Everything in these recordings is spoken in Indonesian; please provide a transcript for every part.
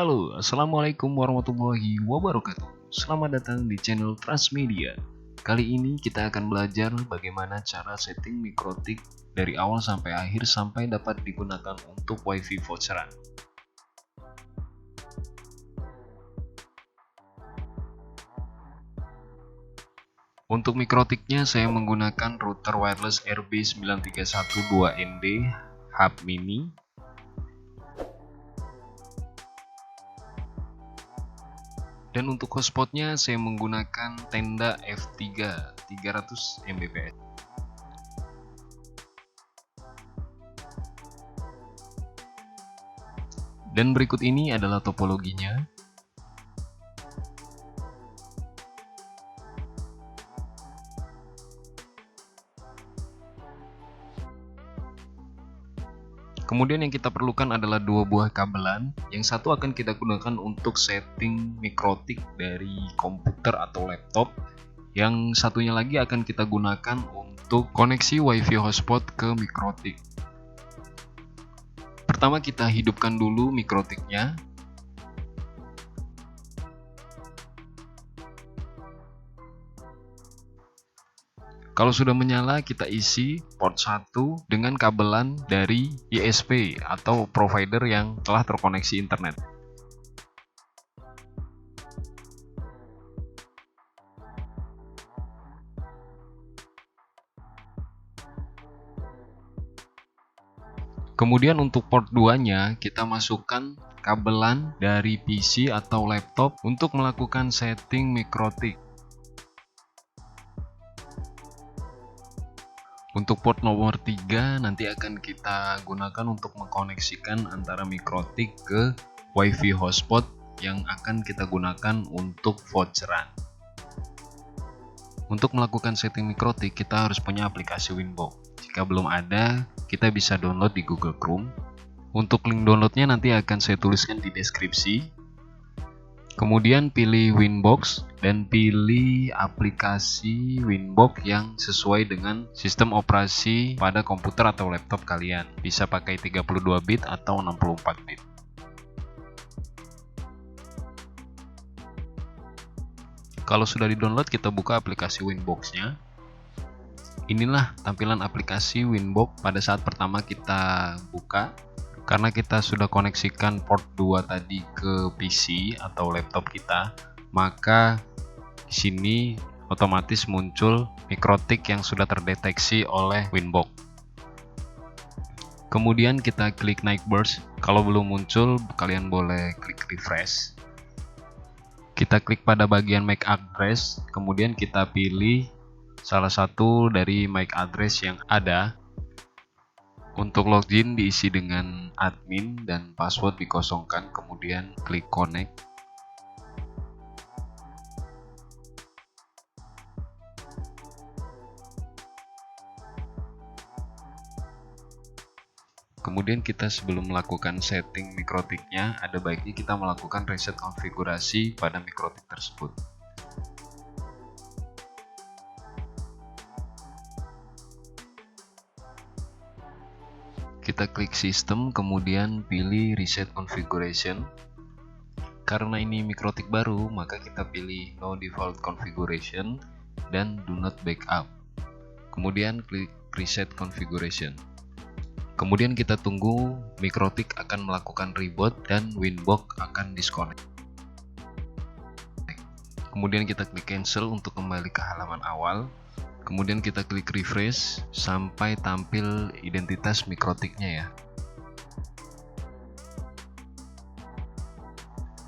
Halo, Assalamualaikum warahmatullahi wabarakatuh. Selamat datang di channel Transmedia. Kali ini kita akan belajar bagaimana cara setting mikrotik dari awal sampai akhir sampai dapat digunakan untuk WiFi voucheran. Untuk mikrotiknya saya menggunakan router wireless RB9312ND Hub Mini. Dan untuk hotspotnya saya menggunakan Tenda F3 300 Mbps. Dan berikut ini adalah topologinya. Kemudian yang kita perlukan adalah dua buah kabelan. Yang satu akan kita gunakan untuk setting mikrotik dari komputer atau laptop. Yang satunya lagi akan kita gunakan untuk koneksi WiFi hotspot ke mikrotik. Pertama kita hidupkan dulu mikrotiknya. Kalau sudah menyala, kita isi port 1 dengan kabelan dari ISP atau provider yang telah terkoneksi internet. Kemudian untuk port 2-nya, kita masukkan kabelan dari PC atau laptop untuk melakukan setting mikrotik. Untuk port nomor 3 nanti akan kita gunakan untuk mengkoneksikan antara mikrotik ke WiFi hotspot yang akan kita gunakan untuk voucheran. Untuk melakukan setting mikrotik kita harus punya aplikasi Winbox. Jika belum ada, kita bisa download di Google Chrome. Untuk link downloadnya nanti akan saya tuliskan di deskripsi. Kemudian pilih Winbox dan pilih aplikasi Winbox yang sesuai dengan sistem operasi pada komputer atau laptop kalian. Bisa pakai 32 bit atau 64 bit. Kalau sudah di-download, kita buka aplikasi Winbox-nya. Inilah tampilan aplikasi Winbox pada saat pertama kita buka. Karena kita sudah koneksikan port 2 tadi ke PC atau laptop kita, maka di sini otomatis muncul mikrotik yang sudah terdeteksi oleh Winbox. Kemudian kita klik naik burst. Kalau belum muncul, kalian boleh klik refresh. Kita klik pada bagian MAC address, kemudian kita pilih salah satu dari MAC address yang ada. Untuk login diisi dengan admin dan password dikosongkan, kemudian klik connect. Kemudian kita sebelum melakukan setting mikrotiknya, ada baiknya kita melakukan reset konfigurasi pada mikrotik tersebut. Kita klik sistem, kemudian pilih reset configuration. Karena ini mikrotik baru, maka kita pilih no default configuration dan do not backup. Kemudian klik reset configuration. Kemudian kita tunggu mikrotik akan melakukan reboot dan Winbox akan disconnect. Kemudian kita klik cancel untuk kembali ke halaman awal. Kemudian kita klik refresh sampai tampil identitas mikrotiknya ya.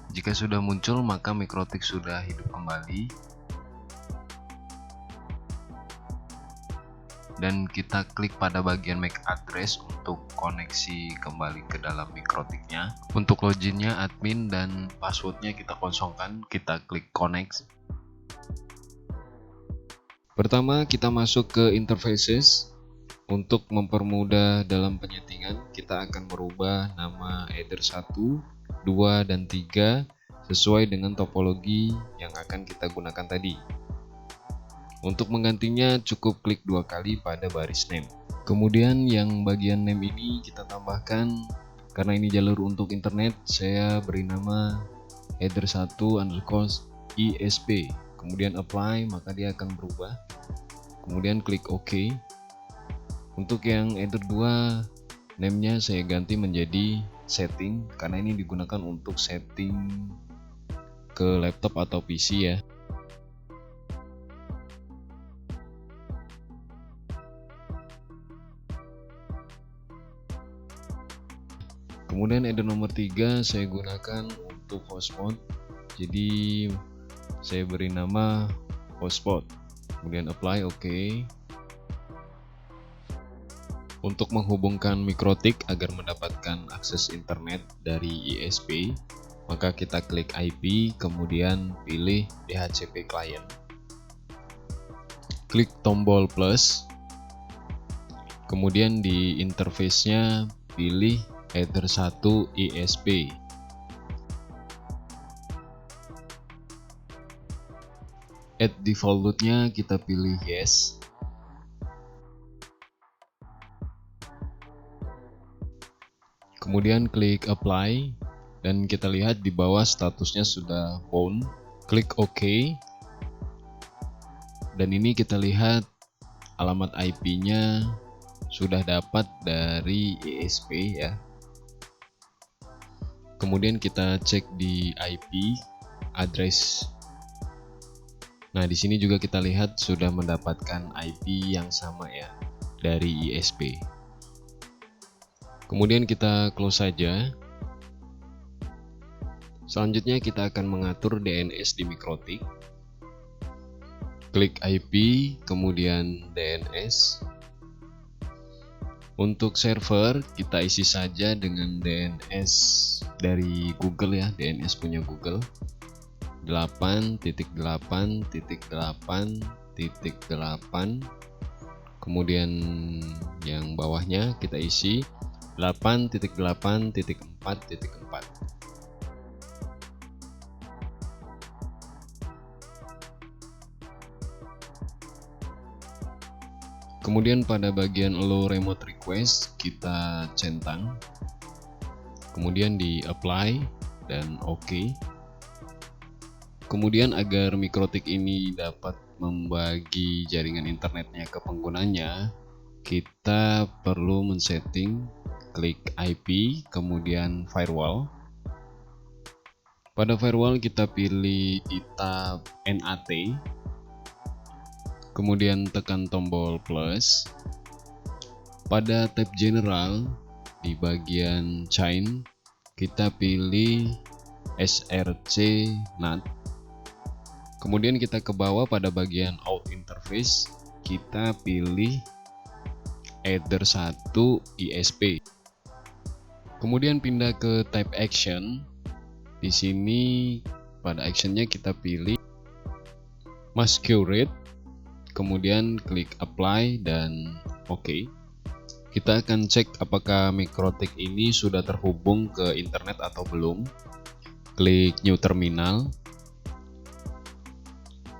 Jika sudah muncul maka mikrotik sudah hidup kembali. Dan kita klik pada bagian MAC address untuk koneksi kembali ke dalam mikrotiknya. Untuk loginnya admin dan passwordnya kita kosongkan, kita klik connect. Pertama kita masuk ke interfaces. Untuk mempermudah dalam penyetingan, kita akan merubah nama header 1, 2, dan 3 sesuai dengan topologi yang akan kita gunakan tadi. Untuk menggantinya cukup klik 2 kali pada baris name. Kemudian yang bagian name ini kita tambahkan Karena ini jalur untuk internet, saya beri nama header1_ISP. Kemudian apply, maka dia akan berubah. Kemudian klik OK. Untuk yang header 2, name-nya saya ganti menjadi setting, karena ini digunakan untuk setting ke laptop atau PC ya. Kemudian header nomor 3 saya gunakan untuk hotspot, jadi saya beri nama hotspot. Kemudian apply, OK. Untuk menghubungkan mikrotik agar mendapatkan akses internet dari ISP, maka kita klik IP, kemudian pilih DHCP client. Klik tombol plus, kemudian di interface-nya pilih header1_ISP. Add default-nya kita pilih yes. Kemudian klik apply, dan kita lihat di bawah statusnya sudah found. Klik OK, dan ini kita lihat alamat IP-nya sudah dapat dari ISP ya. Kemudian kita cek di IP address. Nah, di sini juga kita lihat sudah mendapatkan IP yang sama ya dari ISP. Kemudian kita close saja. Selanjutnya kita akan mengatur DNS di mikrotik. Klik IP, kemudian DNS. Untuk server kita isi saja dengan DNS dari Google ya, DNS punya Google 8.8.8.8, kemudian yang bawahnya kita isi 8.8.4.4. Kemudian pada bagian allow remote request kita centang, kemudian di apply dan OK. Kemudian agar mikrotik ini dapat membagi jaringan internetnya ke penggunanya, kita perlu men-setting. Klik IP, kemudian firewall. Pada firewall kita pilih di tab NAT, kemudian tekan tombol plus. Pada tab general di bagian chain kita pilih SRC NAT. Kemudian kita ke bawah pada bagian out interface kita pilih header1_ISP. Kemudian pindah ke type action. Di sini pada actionnya kita pilih masquerade. Kemudian klik apply dan OK. Kita akan cek apakah mikrotik ini sudah terhubung ke internet atau belum. Klik new terminal.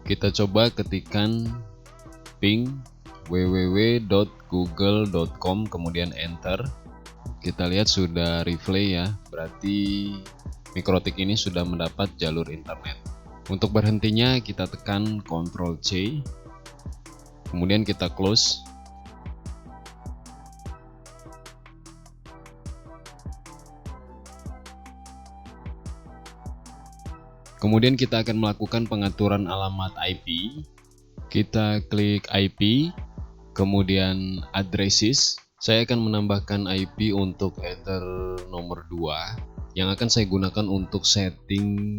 Kita coba ketikkan ping www.google.com kemudian enter. Kita lihat sudah replay ya, berarti mikrotik ini sudah mendapat jalur internet. Untuk berhentinya kita tekan Ctrl C. Kemudian kita close. Kemudian kita akan melakukan pengaturan alamat IP. Kita klik IP, kemudian addresses. Saya akan menambahkan IP untuk header nomor 2 yang akan saya gunakan untuk setting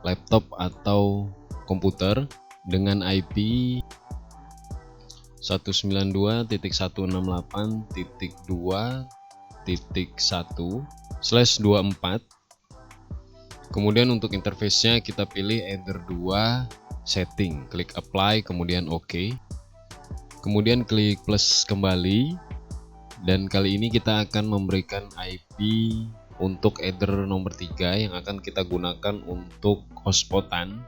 laptop atau komputer dengan IP 192.168.2.1/24. Kemudian untuk interface-nya kita pilih header 2 setting, klik apply kemudian OK. Kemudian klik plus kembali, dan kali ini kita akan memberikan IP untuk header nomor 3 yang akan kita gunakan untuk hotspotan.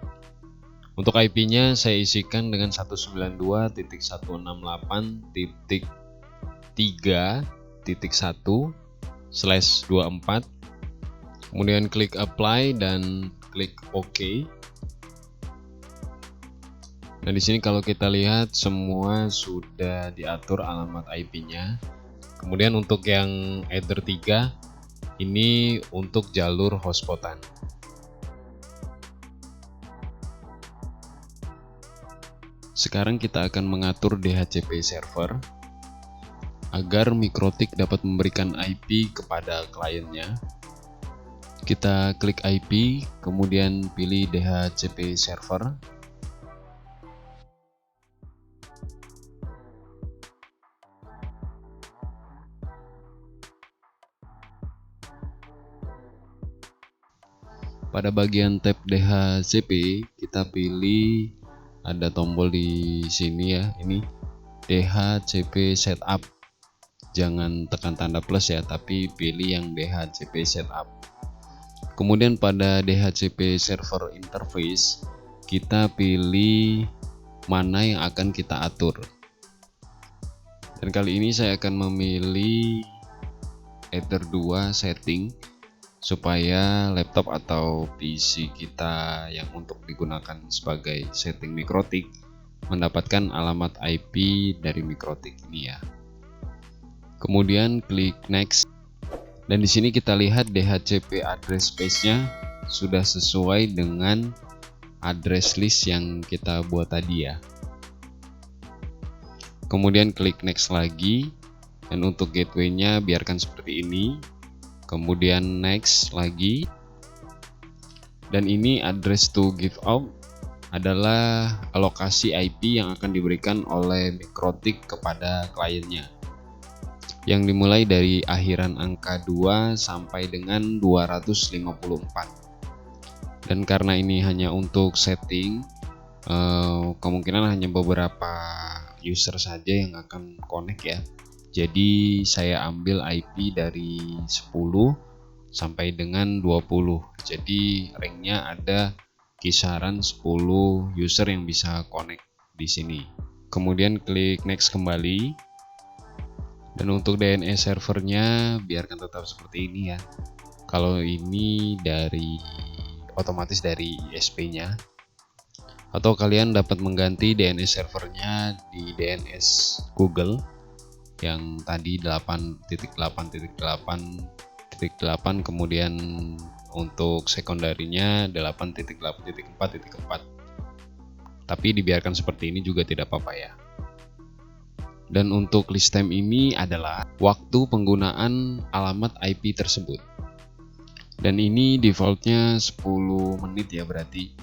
Untuk IP-nya saya isikan dengan 192.168.3.1 /24, kemudian klik apply dan klik OK. Nah, di sini kalau kita lihat semua sudah diatur alamat IP-nya. Kemudian untuk yang Ether 3 ini untuk jalur hotspotan. Sekarang kita akan mengatur DHCP server agar Mikrotik dapat memberikan IP kepada kliennya. Kita klik IP, kemudian pilih DHCP server. Pada bagian tab DHCP, kita pilih ada tombol di sini ya, ini DHCP setup. Jangan tekan tanda plus ya, tapi pilih yang DHCP setup. Kemudian pada DHCP server interface, kita pilih mana yang akan kita atur. Dan kali ini saya akan memilih Ether 2 setting, supaya laptop atau PC kita yang untuk digunakan sebagai setting Mikrotik mendapatkan alamat IP dari Mikrotik ini ya. Kemudian klik next, dan di sini kita lihat DHCP address space-nya sudah sesuai dengan address list yang kita buat tadi ya. Kemudian klik next lagi, dan untuk gateway-nya biarkan seperti ini. Kemudian next lagi, dan ini address to give out adalah alokasi IP yang akan diberikan oleh Mikrotik kepada kliennya, yang dimulai dari akhiran angka 2 sampai dengan 254. Dan karena ini hanya untuk setting, kemungkinan hanya beberapa user saja yang akan connect ya. Jadi saya ambil IP dari 10 sampai dengan 20. Jadi ranknya ada kisaran 10 user yang bisa connect di sini. Kemudian klik next kembali. Dan untuk DNS servernya biarkan tetap seperti ini ya. Kalau ini dari otomatis dari ISP-nya. Atau kalian dapat mengganti DNS servernya di DNS Google yang tadi 8.8.8.8, kemudian untuk sekundarinya 8.8.4.4, tapi dibiarkan seperti ini juga tidak apa-apa ya. Dan untuk list time ini adalah waktu penggunaan alamat IP tersebut, dan ini defaultnya 10 menit ya. Berarti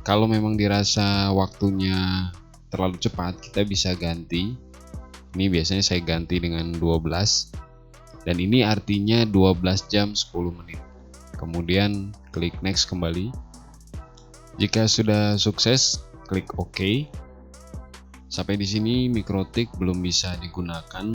kalau memang dirasa waktunya terlalu cepat, kita bisa ganti. Ini biasanya saya ganti dengan 12, dan ini artinya 12 jam 10 menit. Kemudian klik next kembali. Jika sudah sukses, klik OK. Sampai di sini Mikrotik belum bisa digunakan,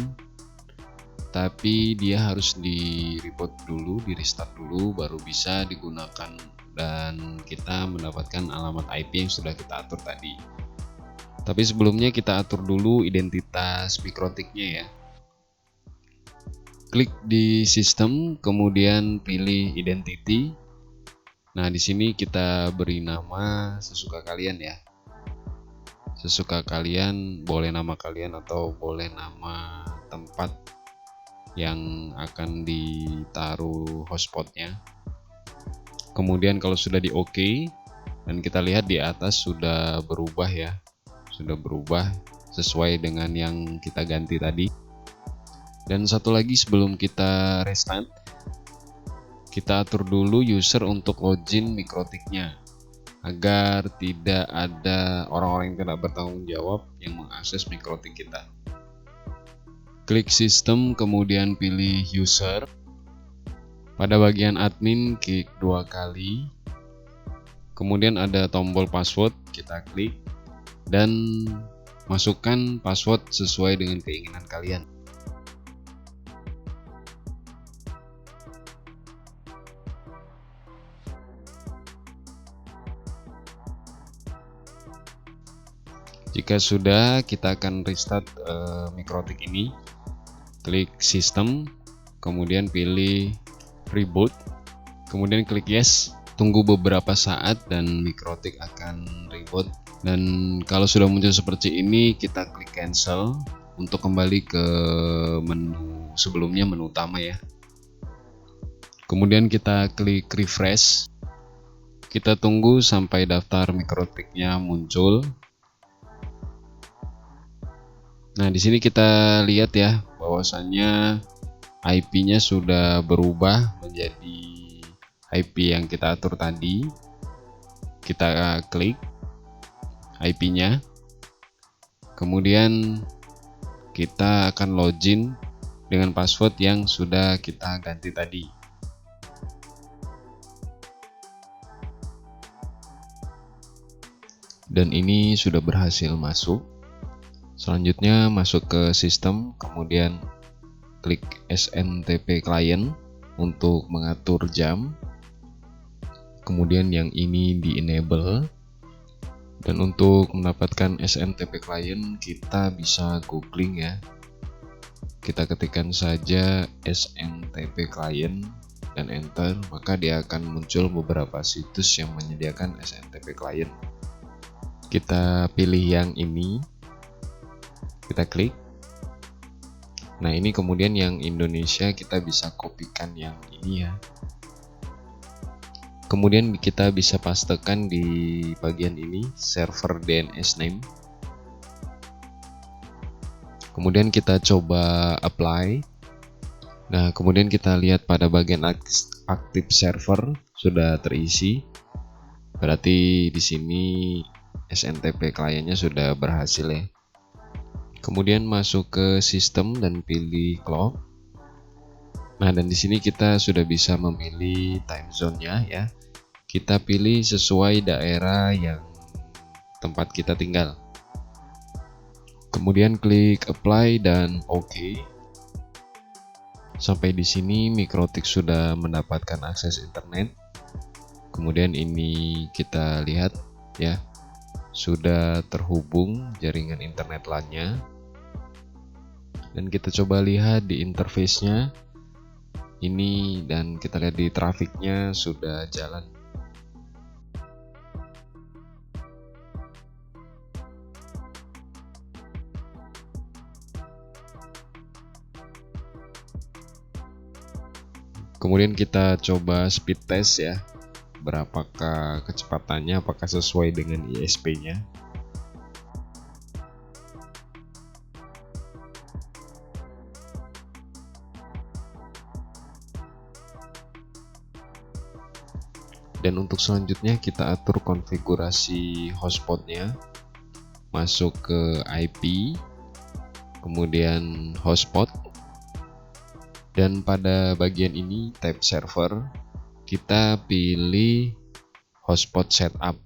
tapi dia harus di reboot dulu, di restart dulu, baru bisa digunakan, dan kita mendapatkan alamat IP yang sudah kita atur tadi. Tapi sebelumnya kita atur dulu identitas Mikrotiknya ya. Klik di sistem, kemudian pilih identity. Nah, di sini kita beri nama sesuka kalian ya. Sesuka kalian, boleh nama kalian atau boleh nama tempat yang akan ditaruh hotspotnya. Kemudian kalau sudah di OK, dan kita lihat di atas sudah berubah ya. Sudah berubah sesuai dengan yang kita ganti tadi. Dan satu lagi sebelum kita restart, kita atur dulu user untuk login Mikrotiknya agar tidak ada orang-orang yang tidak bertanggung jawab yang mengakses Mikrotik kita. Klik sistem, kemudian pilih user. Pada bagian admin klik 2 kali. Kemudian ada tombol password, kita klik dan masukkan password sesuai dengan keinginan kalian. Jika sudah, kita akan restart Mikrotik ini. Klik sistem, kemudian pilih reboot, kemudian klik yes. Tunggu beberapa saat dan Mikrotik akan reboot. Dan kalau sudah muncul seperti ini, kita klik cancel untuk kembali ke menu sebelumnya, menu utama ya. Kemudian kita klik refresh. Kita tunggu sampai daftar Mikrotiknya muncul. Nah, di sini kita lihat ya bahwasannya IP-nya sudah berubah menjadi IP yang kita atur tadi. Kita klik IP-nya, kemudian kita akan login dengan password yang sudah kita ganti tadi. Dan ini sudah berhasil masuk. Selanjutnya masuk ke sistem, kemudian klik SNTP client untuk mengatur jam. Kemudian yang ini di enable. Dan untuk mendapatkan SNTP client kita bisa googling ya. Kita ketikkan saja SNTP client dan enter, maka dia akan muncul beberapa situs yang menyediakan SNTP client. Kita pilih yang ini, kita klik. Nah, ini kemudian yang Indonesia kita bisa kopikan yang ini ya. Kemudian kita bisa pastekan di bagian ini server DNS name. Kemudian kita coba apply. Nah, kemudian kita lihat pada bagian aktif server sudah terisi. Berarti di sini SNTP kliennya sudah berhasil ya. Kemudian masuk ke sistem dan pilih clock. Nah, dan di sini kita sudah bisa memilih time zone-nya ya. Kita pilih sesuai daerah yang tempat kita tinggal. Kemudian klik apply dan OK. Sampai di sini Mikrotik sudah mendapatkan akses internet. Kemudian ini kita lihat ya, sudah terhubung jaringan internet LAN-nya. Dan kita coba lihat di interface-nya ini, dan kita lihat di trafiknya sudah jalan. Kemudian kita coba speed test ya, berapakah kecepatannya, apakah sesuai dengan ISP-nya. Dan untuk selanjutnya kita atur konfigurasi hotspotnya, masuk ke IP, kemudian hotspot. Dan pada bagian ini tab server, kita pilih hotspot setup.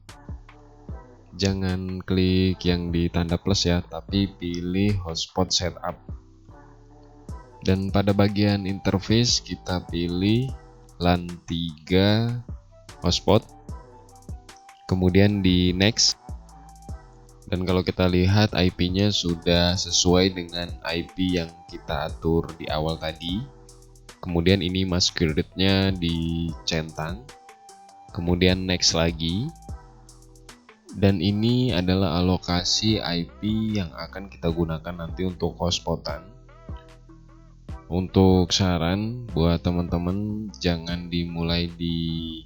Jangan klik yang di tanda plus ya, tapi pilih hotspot setup. Dan pada bagian interface kita pilih LAN 3 hotspot. Kemudian di next. Dan kalau kita lihat IP-nya sudah sesuai dengan IP yang kita atur di awal tadi. Kemudian ini mask grid-nya dicentang. Kemudian next lagi. Dan ini adalah alokasi IP yang akan kita gunakan nanti untuk hotpotan. Untuk saran buat teman-teman, jangan dimulai di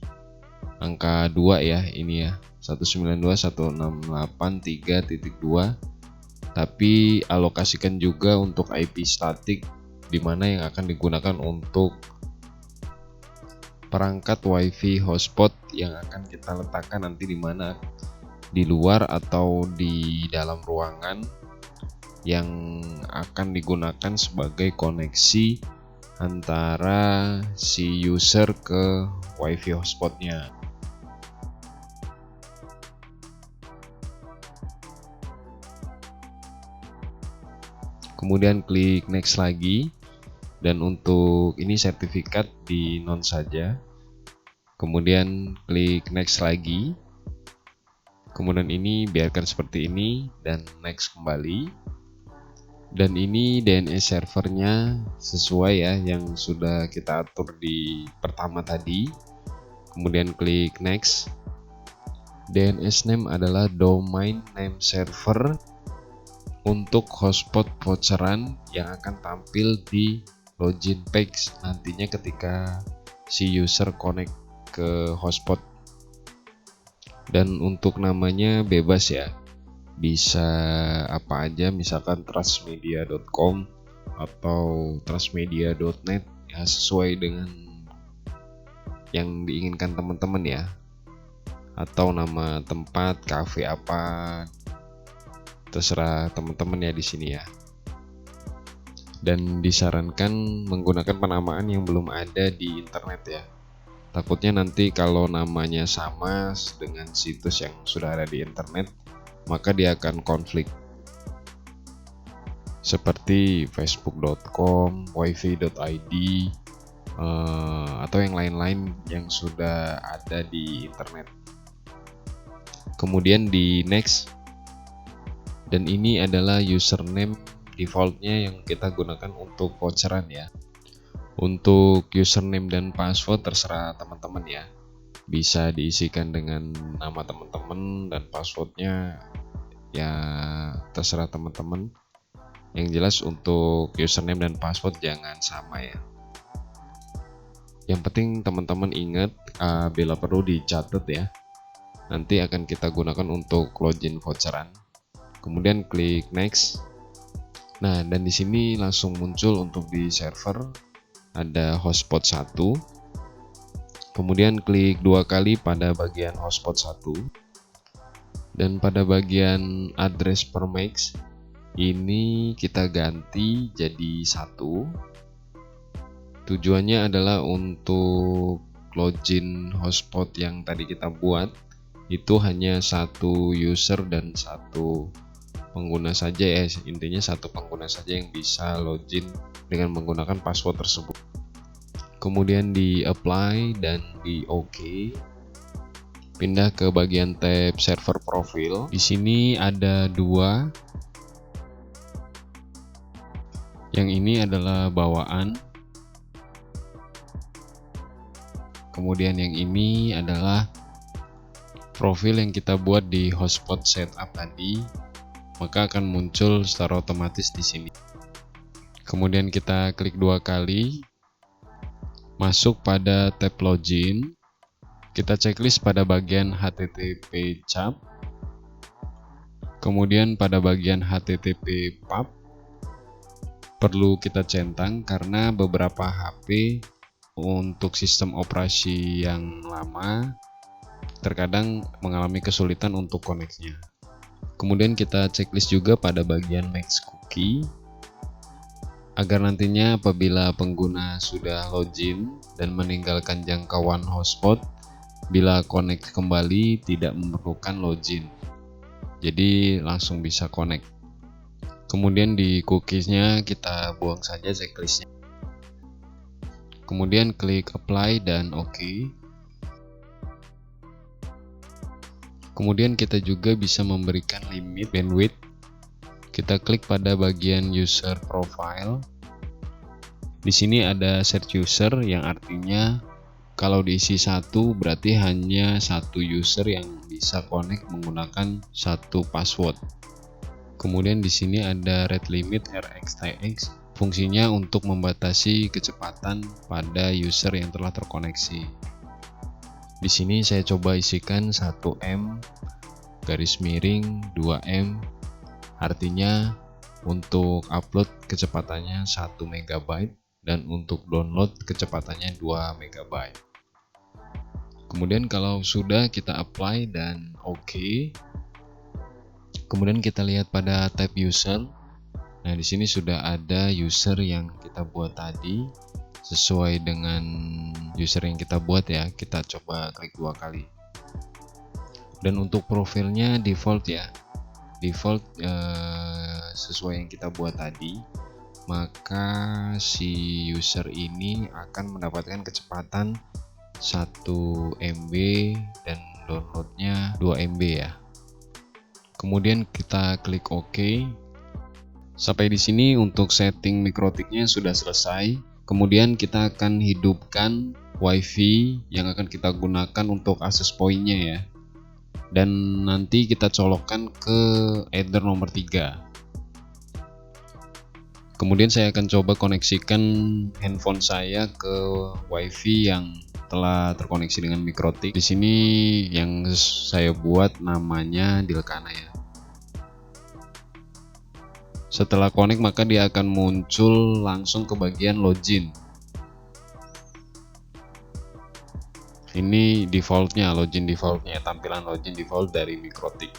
angka 2 ya, ini ya, 192.168.3.2, tapi alokasikan juga untuk IP statik, di mana yang akan digunakan untuk perangkat WiFi hotspot yang akan kita letakkan nanti di mana, di luar atau di dalam ruangan yang akan digunakan sebagai koneksi antara si user ke WiFi hotspotnya. Kemudian klik next lagi. Dan untuk ini sertifikat di non saja. Kemudian klik next lagi. Kemudian ini biarkan seperti ini dan next kembali. Dan ini DNS servernya sesuai ya yang sudah kita atur di pertama tadi. Kemudian klik next. DNS name adalah domain name server untuk hotspot voucheran yang akan tampil di login page nantinya ketika si user connect ke hotspot. Dan untuk namanya bebas ya, bisa apa aja, misalkan transmedia.com atau transmedia.net ya, sesuai dengan yang diinginkan teman-teman ya, atau nama tempat cafe apa, terserah teman-teman ya di sini ya. Dan disarankan menggunakan penamaan yang belum ada di internet ya, takutnya nanti kalau namanya sama dengan situs yang sudah ada di internet maka dia akan konflik, seperti facebook.com, wifi.id, atau yang lain-lain yang sudah ada di internet. Kemudian di next, dan ini adalah username defaultnya yang kita gunakan untuk voucheran ya. Untuk username dan password terserah teman-teman ya, bisa diisikan dengan nama teman-teman, dan passwordnya ya terserah teman-teman. Yang jelas untuk username dan password jangan sama ya. Yang penting teman-teman ingat, bila perlu dicatat ya, nanti akan kita gunakan untuk login voucheran. Kemudian klik next. Nah, dan di sini langsung muncul untuk di server ada hotspot 1. Kemudian klik 2 kali pada bagian hotspot 1. Dan pada bagian address per MAC ini kita ganti jadi 1. Tujuannya adalah untuk login hotspot yang tadi kita buat itu hanya satu user dan satu pengguna saja ya, intinya satu pengguna saja yang bisa login dengan menggunakan password tersebut. Kemudian di apply dan di OK. Pindah ke bagian tab server profil. Di sini ada 2. Yang ini adalah bawaan. Kemudian yang ini adalah profil yang kita buat di hotspot setup tadi, maka akan muncul secara otomatis di sini. Kemudian kita klik 2 kali, masuk pada tab login. Kita checklist pada bagian HTTP cap. Kemudian pada bagian HTTP pub perlu kita centang karena beberapa HP untuk sistem operasi yang lama terkadang mengalami kesulitan untuk koneksinya. Kemudian kita checklist juga pada bagian max cookie agar nantinya apabila pengguna sudah login dan meninggalkan jangkauan hotspot, bila connect kembali tidak memerlukan login, jadi langsung bisa connect. Kemudian di cookiesnya kita buang saja checklistnya. Kemudian klik apply dan OK. Kemudian kita juga bisa memberikan limit bandwidth. Kita klik pada bagian user profile. Di sini ada search user yang artinya kalau diisi 1 berarti hanya 1 user yang bisa connect menggunakan 1 password. Kemudian di sini ada rate limit RxTX, fungsinya untuk membatasi kecepatan pada user yang telah terkoneksi. Di sini saya coba isikan 1M garis miring 2M, artinya untuk upload kecepatannya 1 MB dan untuk download kecepatannya 2 MB. Kemudian kalau sudah kita apply dan OK. Kemudian kita lihat pada tab user. Nah, di sini sudah ada user yang kita buat tadi sesuai dengan user yang kita buat ya. Kita coba klik 2 kali. Dan untuk profilnya default ya. Default sesuai yang kita buat tadi. Maka si user ini akan mendapatkan kecepatan 1 MB dan downloadnya 2 MB ya. Kemudian kita klik OK. Sampai di sini untuk setting mikrotiknya sudah selesai. Kemudian kita akan hidupkan WiFi yang akan kita gunakan untuk akses poinnya ya. Dan nanti kita colokkan ke Ether nomor 3. Kemudian saya akan coba koneksikan handphone saya ke WiFi yang telah terkoneksi dengan mikrotik. Di sini yang saya buat namanya Dilkana ya. Setelah connect maka dia akan muncul langsung ke bagian login. Ini defaultnya, login defaultnya, tampilan login default dari mikrotik.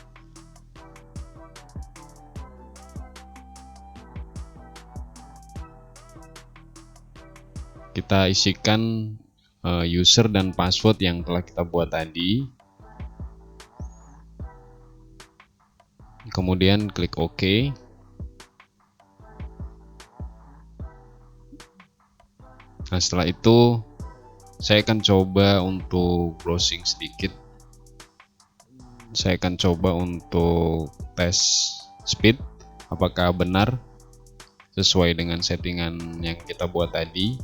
Kita isikan user dan password yang telah kita buat tadi. Kemudian klik OK. Nah, setelah itu saya akan coba untuk browsing sedikit. Saya akan coba untuk tes speed apakah benar sesuai dengan settingan yang kita buat tadi.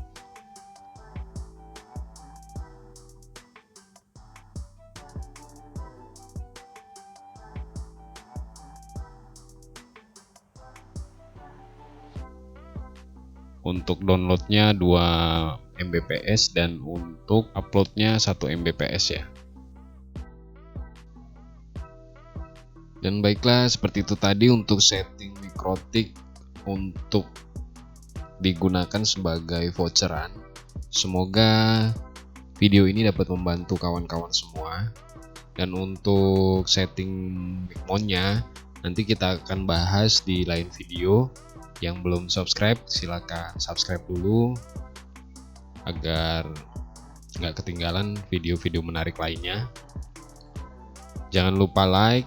Untuk downloadnya 2 Mbps dan untuk uploadnya 1 Mbps ya. Dan baiklah, seperti itu tadi untuk setting mikrotik untuk digunakan sebagai voucheran. Semoga video ini dapat membantu kawan-kawan semua. Dan untuk setting micmonya nanti kita akan bahas di lain video. Yang belum subscribe silakan subscribe dulu agar nggak ketinggalan video-video menarik lainnya. Jangan lupa like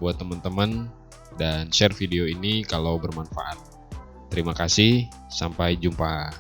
buat teman-teman dan share video ini kalau bermanfaat. Terima kasih, sampai jumpa.